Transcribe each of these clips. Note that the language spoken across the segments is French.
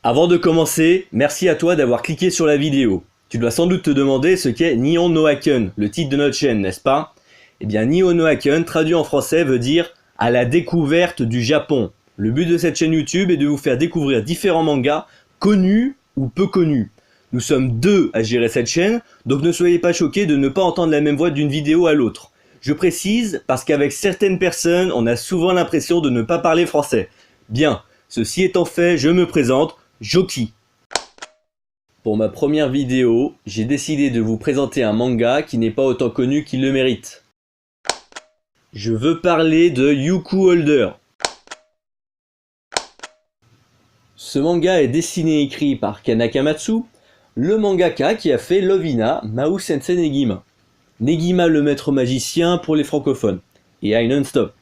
Avant de commencer, merci à toi d'avoir cliqué sur la vidéo. Tu dois sans doute te demander ce qu'est Nihon no Haken, le titre de notre chaîne, n'est-ce pas? Eh bien, Nihon no Haken, traduit en français, veut dire « à la découverte du Japon ». Le but de cette chaîne YouTube est de vous faire découvrir différents mangas, connus ou peu connus. Nous sommes deux à gérer cette chaîne, donc ne soyez pas choqués de ne pas entendre la même voix d'une vidéo à l'autre. Je précise parce qu'avec certaines personnes, on a souvent l'impression de ne pas parler français. Bien, ceci étant fait, je me présente, Joki. Pour ma première vidéo, j'ai décidé de vous présenter un manga qui n'est pas autant connu qu'il le mérite. Je veux parler de Youku Holder. Ce manga est dessiné et écrit par Kana Akamatsu, le mangaka qui a fait Love Hina, Mahou Sensei Negima. Negima le maître magicien pour les francophones, et I Non-Stop.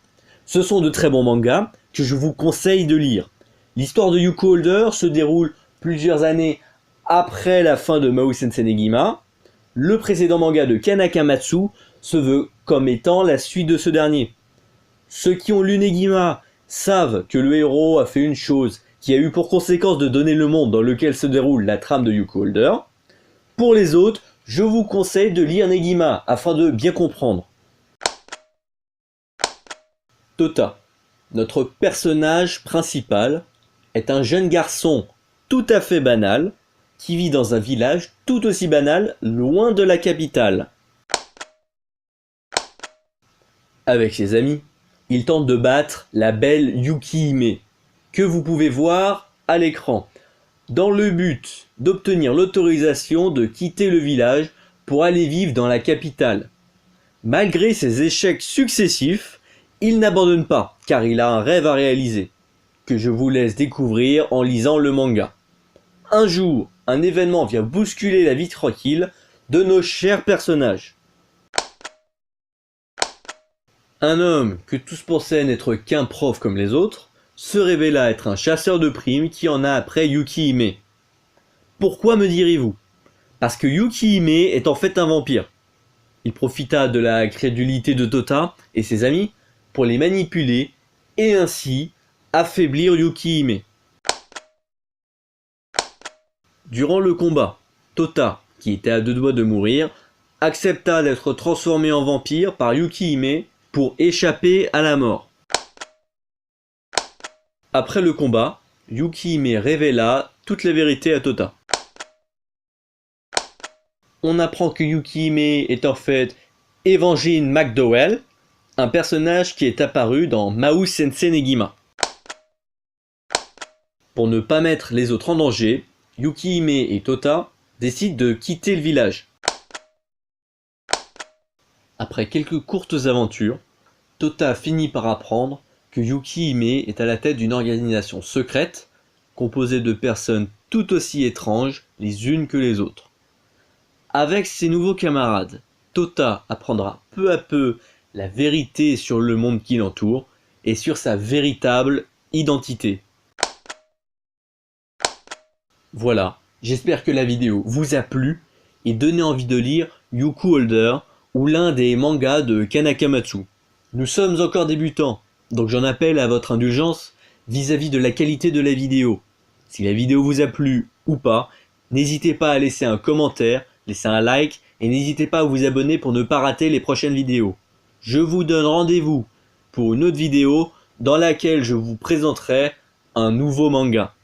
Ce sont de très bons mangas que je vous conseille de lire. L'histoire de Youku Holder se déroule plusieurs années après la fin de Mahou Sensei Negima. Le précédent manga de Kana Akamatsu se veut comme étant la suite de ce dernier. Ceux qui ont lu Negima savent que le héros a fait une chose qui a eu pour conséquence de donner le monde dans lequel se déroule la trame de Youku Holder. Pour les autres, je vous conseille de lire Negima afin de bien comprendre. Tota, notre personnage principal, est un jeune garçon tout à fait banal qui vit dans un village tout aussi banal loin de la capitale. Avec ses amis, il tente de battre la belle Yuki Hime, que vous pouvez voir à l'écran, dans le but d'obtenir l'autorisation de quitter le village pour aller vivre dans la capitale. Malgré ses échecs successifs, il n'abandonne pas, car il a un rêve à réaliser, que je vous laisse découvrir en lisant le manga. Un jour, un événement vient bousculer la vie tranquille de nos chers personnages. Un homme que tous pensaient n'être qu'un prof comme les autres, se révéla être un chasseur de primes qui en a après Yuki Hime. Pourquoi me direz-vous? Parce que Yuki Hime est en fait un vampire. Il profita de la crédulité de Tota et ses amis pour les manipuler et ainsi affaiblir Yuki Hime. Durant le combat, Tota, qui était à deux doigts de mourir, accepta d'être transformé en vampire par Yuki Hime pour échapper à la mort. Après le combat, Yuki Hime révéla toute la vérité à Tota. On apprend que Yuki Hime est en fait Evangeline McDowell, un personnage qui est apparu dans Mahou Sensei Negima. Pour ne pas mettre les autres en danger, Yuki Hime et Tota décident de quitter le village. Après quelques courtes aventures, Tota finit par apprendre que Yuki Hime est à la tête d'une organisation secrète composée de personnes tout aussi étranges les unes que les autres. Avec ses nouveaux camarades, Tota apprendra peu à peu la vérité sur le monde qui l'entoure et sur sa véritable identité. Voilà, j'espère que la vidéo vous a plu et donné envie de lire Youku Holder ou l'un des mangas de Kana Akamatsu. Nous sommes encore débutants, donc j'en appelle à votre indulgence vis-à-vis de la qualité de la vidéo. Si la vidéo vous a plu ou pas, n'hésitez pas à laisser un commentaire, laisser un like et n'hésitez pas à vous abonner pour ne pas rater les prochaines vidéos. Je vous donne rendez-vous pour une autre vidéo dans laquelle je vous présenterai un nouveau manga.